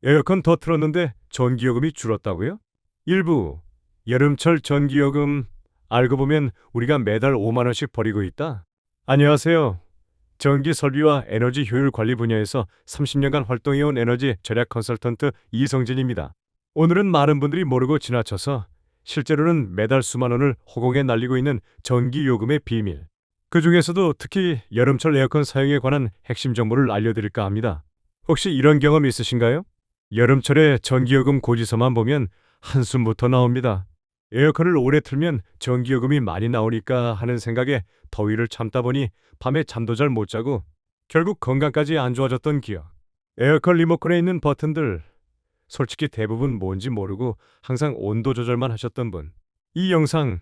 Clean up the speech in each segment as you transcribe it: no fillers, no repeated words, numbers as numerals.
에어컨 더 틀었는데 전기요금이 줄었다고요? 일부 여름철 전기요금 알고 보면 우리가 매달 5만 원씩 버리고 있다. 안녕하세요. 전기 설비와 에너지 효율 관리 분야에서 30년간 활동해온 에너지 절약 컨설턴트 이성진입니다. 오늘은 많은 분들이 모르고 지나쳐서 실제로는 매달 수만 원을 허공에 날리고 있는 전기요금의 비밀. 그 중에서도 특히 여름철 에어컨 사용에 관한 핵심 정보를 알려드릴까 합니다. 혹시 이런 경험 있으신가요? 여름철에 전기요금 고지서만 보면 한숨부터 나옵니다. 에어컨을 오래 틀면 전기요금이 많이 나오니까 하는 생각에 더위를 참다 보니 밤에 잠도 잘 못 자고 결국 건강까지 안 좋아졌던 기억. 에어컨 리모컨에 있는 버튼들 솔직히 대부분 뭔지 모르고 항상 온도 조절만 하셨던 분. 이 영상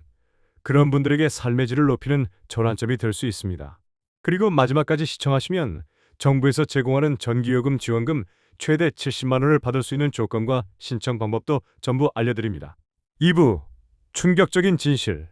그런 분들에게 삶의 질을 높이는 전환점이 될 수 있습니다. 그리고 마지막까지 시청하시면 정부에서 제공하는 전기요금 지원금 최대 70만 원을 받을 수 있는 조건과 신청 방법도 전부 알려드립니다. 2부 충격적인 진실.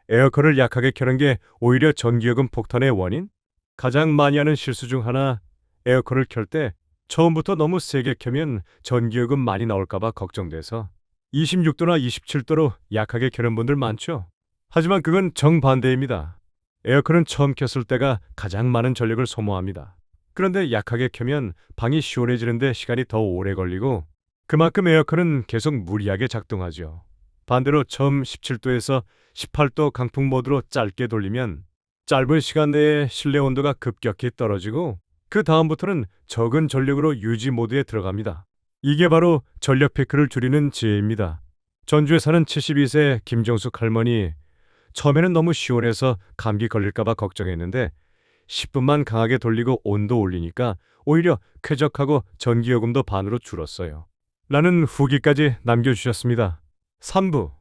에어컨을 약하게 켜는 게 오히려 전기요금 폭탄의 원인? 가장 많이 하는 실수 중 하나, 에어컨을 켤 때 처음부터 너무 세게 켜면 전기요금 많이 나올까봐 걱정돼서 26도나 27도로 약하게 켜는 분들 많죠? 하지만 그건 정반대입니다. 에어컨은 처음 켰을 때가 가장 많은 전력을 소모합니다. 그런데 약하게 켜면 방이 시원해지는데 시간이 더 오래 걸리고 그만큼 에어컨은 계속 무리하게 작동하죠. 반대로 처음 17도에서 18도 강풍 모드로 짧게 돌리면 짧은 시간 내에 실내 온도가 급격히 떨어지고 그 다음부터는 적은 전력으로 유지 모드에 들어갑니다. 이게 바로 전력 피크를 줄이는 지혜입니다. 전주에 사는 72세 김정숙 할머니, 처음에는 너무 시원해서 감기 걸릴까봐 걱정했는데 10분만 강하게 돌리고 온도 올리니까 오히려 쾌적하고 전기요금도 반으로 줄었어요. 라는 후기까지 남겨주셨습니다. 3부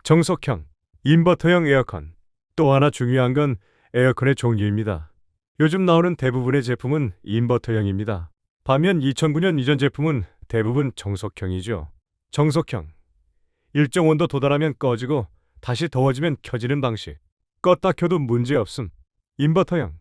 정석형 인버터형 에어컨. 또 하나 중요한 건 에어컨의 종류입니다. 요즘 나오는 대부분의 제품은 인버터형입니다. 반면 2009년 이전 제품은 대부분 정석형이죠. 정석형 일정 온도 도달하면 꺼지고 다시 더워지면 켜지는 방식. 껐다 켜도 문제없음. 인버터형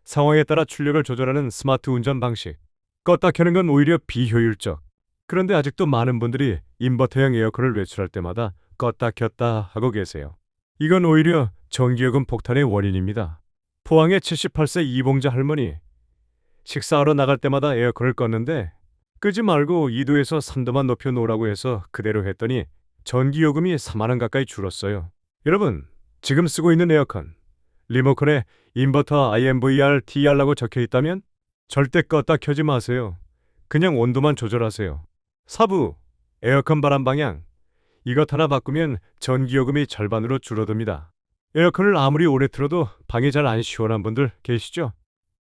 상황에 따라 출력을 조절하는 스마트 운전 방식. 껐다 켜는 건 오히려 비효율적. 그런데 아직도 많은 분들이 인버터형 에어컨을 외출할 때마다 껐다 켰다 하고 계세요. 이건 오히려 전기요금 폭탄의 원인입니다. 포항의 78세 이봉자 할머니. 식사하러 나갈 때마다 에어컨을 껐는데 끄지 말고 2도에서 3도만 높여 놓으라고 해서 그대로 했더니 전기요금이 4만 원 가까이 줄었어요. 여러분, 지금 쓰고 있는 에어컨 리모컨에 인버터 IMVR TR라고 적혀 있다면 절대 껐다 켜지 마세요. 그냥 온도만 조절하세요. 4부 에어컨 바람 방향. 이것 하나 바꾸면 전기요금이 절반으로 줄어듭니다. 에어컨을 아무리 오래 틀어도 방이 잘 안 시원한 분들 계시죠?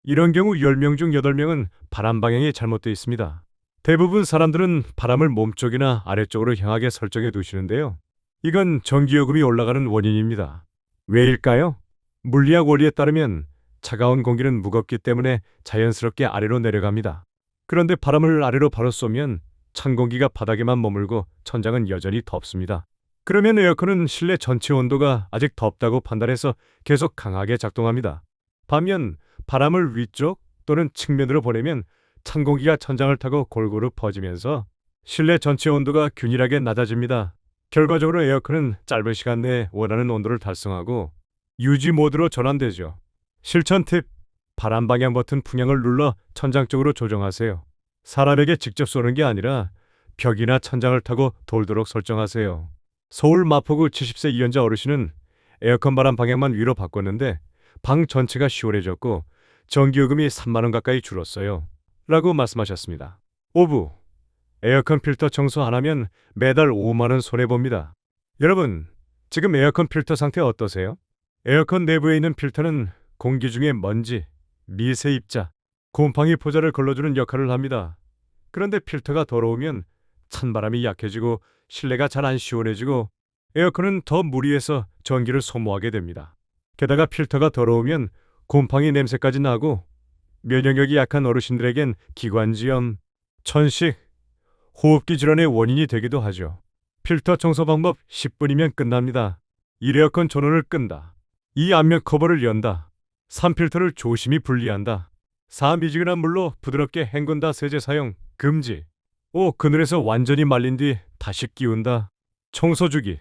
이런 경우 10명 중 8명은 바람 방향이 잘못되어 있습니다. 대부분 사람들은 바람을 몸쪽이나 아래쪽으로 향하게 설정해 두시는데요. 이건 전기요금이 올라가는 원인입니다. 왜일까요? 물리학 원리에 따르면 차가운 공기는 무겁기 때문에 자연스럽게 아래로 내려갑니다. 그런데 바람을 아래로 바로 쏘면 찬 공기가 바닥에만 머물고 천장은 여전히 덥습니다. 그러면 에어컨은 실내 전체 온도가 아직 덥다고 판단해서 계속 강하게 작동합니다. 반면 바람을 위쪽 또는 측면으로 보내면 찬 공기가 천장을 타고 골고루 퍼지면서 실내 전체 온도가 균일하게 낮아집니다. 결과적으로 에어컨은 짧은 시간 내에 원하는 온도를 달성하고 유지 모드로 전환되죠. 실천 팁. 바람 방향 버튼 풍향을 눌러 천장 쪽으로 조정하세요. 사람에게 직접 쏘는 게 아니라 벽이나 천장을 타고 돌도록 설정하세요. 서울 마포구 70세 이연자 어르신은 에어컨 바람 방향만 위로 바꿨는데 방 전체가 시원해졌고 전기요금이 3만 원 가까이 줄었어요. 라고 말씀하셨습니다. 5부 에어컨 필터 청소 안 하면 매달 5만 원 손해봅니다. 여러분, 지금 에어컨 필터 상태 어떠세요? 에어컨 내부에 있는 필터는 공기 중에 먼지, 미세 입자, 곰팡이 포자를 걸러주는 역할을 합니다. 그런데 필터가 더러우면 찬바람이 약해지고 실내가 잘 안 시원해지고 에어컨은 더 무리해서 전기를 소모하게 됩니다. 게다가 필터가 더러우면 곰팡이 냄새까지 나고 면역력이 약한 어르신들에겐 기관지염, 천식, 호흡기 질환의 원인이 되기도 하죠. 필터 청소 방법 10분이면 끝납니다. 1. 에어컨 전원을 끈다. 2. 앞면 커버를 연다. 3. 필터를 조심히 분리한다. 4. 미지근한 물로 부드럽게 헹군다 세제 사용 금지. 그늘에서 완전히 말린 뒤 다시 끼운다. 청소주기.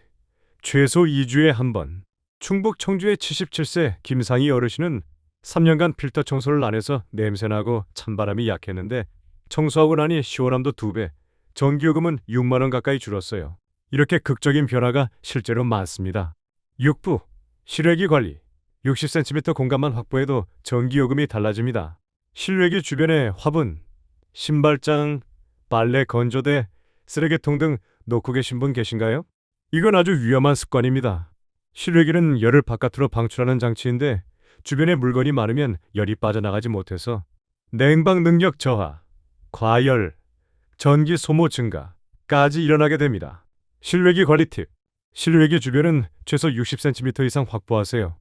최소 2주에 한 번. 충북 청주의 77세 김상희 어르신은 3년간 필터 청소를 안 해서 냄새나고 찬바람이 약했는데 청소하고 나니 시원함도 2배, 전기요금은 6만 원 가까이 줄었어요. 이렇게 극적인 변화가 실제로 많습니다. 6부. 실외기 관리. 60cm 공간만 확보해도 전기요금이 달라집니다. 실외기 주변에 화분, 신발장, 빨래 건조대, 쓰레기통 등 놓고 계신 분 계신가요? 이건 아주 위험한 습관입니다. 실외기는 열을 바깥으로 방출하는 장치인데 주변에 물건이 많으면 열이 빠져나가지 못해서 냉방 능력 저하, 과열, 전기 소모 증가까지 일어나게 됩니다. 실외기 관리 팁. 실외기 주변은 최소 60cm 이상 확보하세요.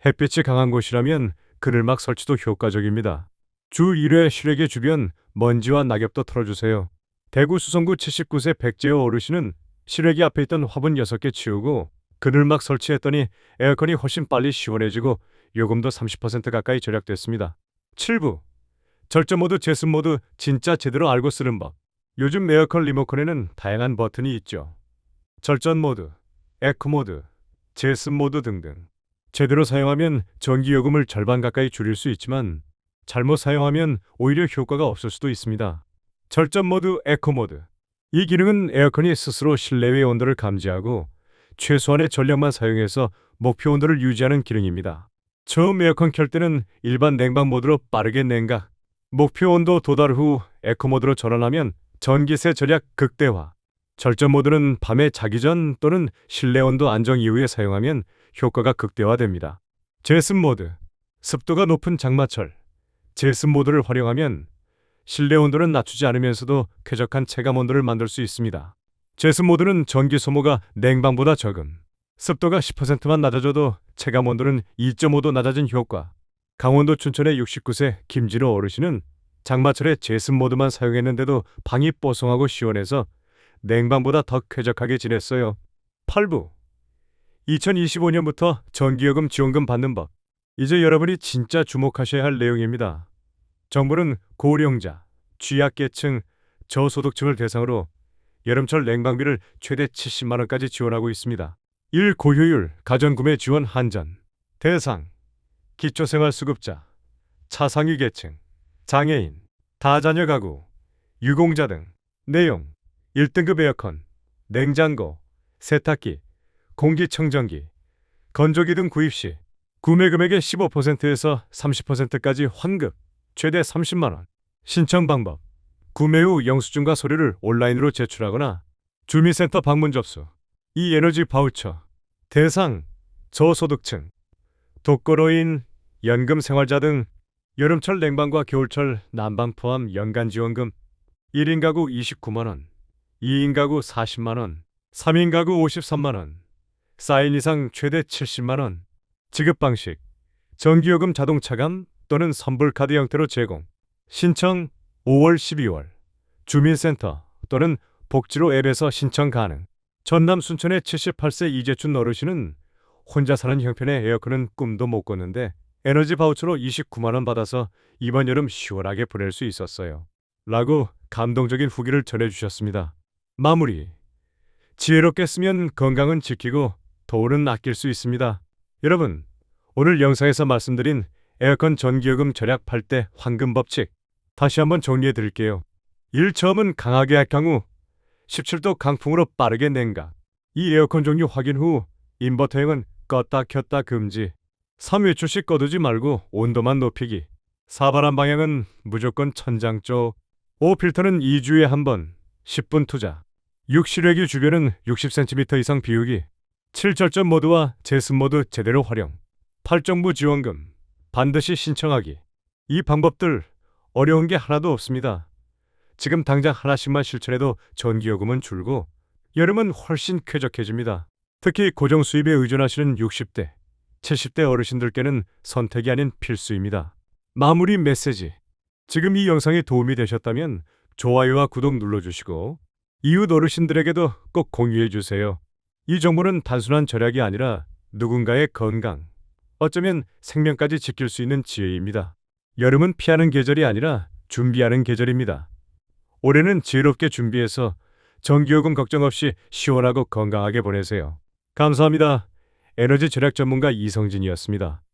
햇빛이 강한 곳이라면 그늘막 설치도 효과적입니다. 주 1회 실외기 주변 먼지와 낙엽도 털어주세요. 대구 수성구 79세 백재호 어르신은 실외기 앞에 있던 화분 6개 치우고 그늘막 설치했더니 에어컨이 훨씬 빨리 시원해지고 요금도 30% 가까이 절약됐습니다. 7부. 절전 모드, 제습 모드 진짜 제대로 알고 쓰는 법. 요즘 에어컨 리모컨에는 다양한 버튼이 있죠. 절전 모드, 에코 모드, 제습 모드 등등. 제대로 사용하면 전기요금을 절반 가까이 줄일 수 있지만 잘못 사용하면 오히려 효과가 없을 수도 있습니다. 절전 모드, 에코 모드. 이 기능은 에어컨이 스스로 실내외 온도를 감지하고 최소한의 전력만 사용해서 목표 온도를 유지하는 기능입니다. 처음 에어컨 켤 때는 일반 냉방 모드로 빠르게 냉각, 목표 온도 도달 후 에코 모드로 전환하면 전기세 절약 극대화. 절전 모드는 밤에 자기 전 또는 실내 온도 안정 이후에 사용하면 효과가 극대화됩니다. 제습 모드. 습도가 높은 장마철, 제습 모드를 활용하면 실내 온도는 낮추지 않으면서도 쾌적한 체감 온도를 만들 수 있습니다. 제습 모드는 전기 소모가 냉방보다 적음, 습도가 10%만 낮아져도 체감 온도는 2.5도 낮아진 효과. 강원도 춘천의 69세 김진호 어르신은 장마철에 제습 모드만 사용했는데도 방이 뽀송하고 시원해서 냉방보다 더 쾌적하게 지냈어요. 8부. 2025년부터 전기요금 지원금 받는 법. 이제 여러분이 진짜 주목하셔야 할 내용입니다. 정부는 고령자, 취약계층, 저소득층을 대상으로 여름철 냉방비를 최대 70만 원까지 지원하고 있습니다. 1. 고효율 가전구매 지원 한전. 대상 기초생활수급자, 차상위 계층, 장애인, 다자녀 가구, 유공자 등. 내용 1등급 에어컨, 냉장고, 세탁기, 공기청정기, 건조기 등 구입 시 구매 금액의 15%에서 30%까지 환급, 최대 30만 원. 신청 방법. 구매 후 영수증과 서류를 온라인으로 제출하거나 주민센터 방문 접수. 이 에너지 바우처. 대상 저소득층, 독거노인, 연금 생활자 등. 여름철 냉방과 겨울철 난방 포함 연간 지원금. 1인 가구 29만 원, 2인 가구 40만 원, 3인 가구 53만 원, 4인 이상 최대 70만 원. 지급 방식. 전기요금 자동 차감 또는 선불카드 형태로 제공. 신청 5월 12월. 주민센터 또는 복지로 앱에서 신청 가능. 전남 순천의 78세 이재춘 어르신은 혼자 사는 형편의 에어컨은 꿈도 못 꿨는데 에너지 바우처로 29만 원 받아서 이번 여름 시원하게 보낼 수 있었어요. 라고 감동적인 후기를 전해주셨습니다. 마무리. 지혜롭게 쓰면 건강은 지키고 돈은 아낄 수 있습니다. 여러분, 오늘 영상에서 말씀드린 에어컨 전기요금 절약 8대 황금 법칙 다시 한번 정리해 드릴게요. 1. 처음은 강하게 약한 후 17도 강풍으로 빠르게 냉각. 2. 에어컨 종류 확인 후 인버터형은 껐다 켰다 금지. 3. 외출 시 꺼두지 말고 온도만 높이기. 4. 바람 방향은 무조건 천장 쪽. 5. 필터는 2주에 한 번 10분 투자. 6. 실외기 주변은 60cm 이상 비우기. 7. 절전 모드와 제습 모드 제대로 활용. 8. 정부 지원금 반드시 신청하기. 이 방법들 어려운 게 하나도 없습니다. 지금 당장 하나씩만 실천해도 전기요금은 줄고 여름은 훨씬 쾌적해집니다. 특히 고정 수입에 의존하시는 60대, 70대 어르신들께는 선택이 아닌 필수입니다. 마무리 메시지. 지금 이 영상이 도움이 되셨다면 좋아요와 구독 눌러주시고 이웃 어르신들에게도 꼭 공유해주세요. 이 정보는 단순한 절약이 아니라 누군가의 건강, 어쩌면 생명까지 지킬 수 있는 지혜입니다. 여름은 피하는 계절이 아니라 준비하는 계절입니다. 올해는 지혜롭게 준비해서 전기요금 걱정 없이 시원하고 건강하게 보내세요. 감사합니다. 에너지 절약 전문가 이성진이었습니다.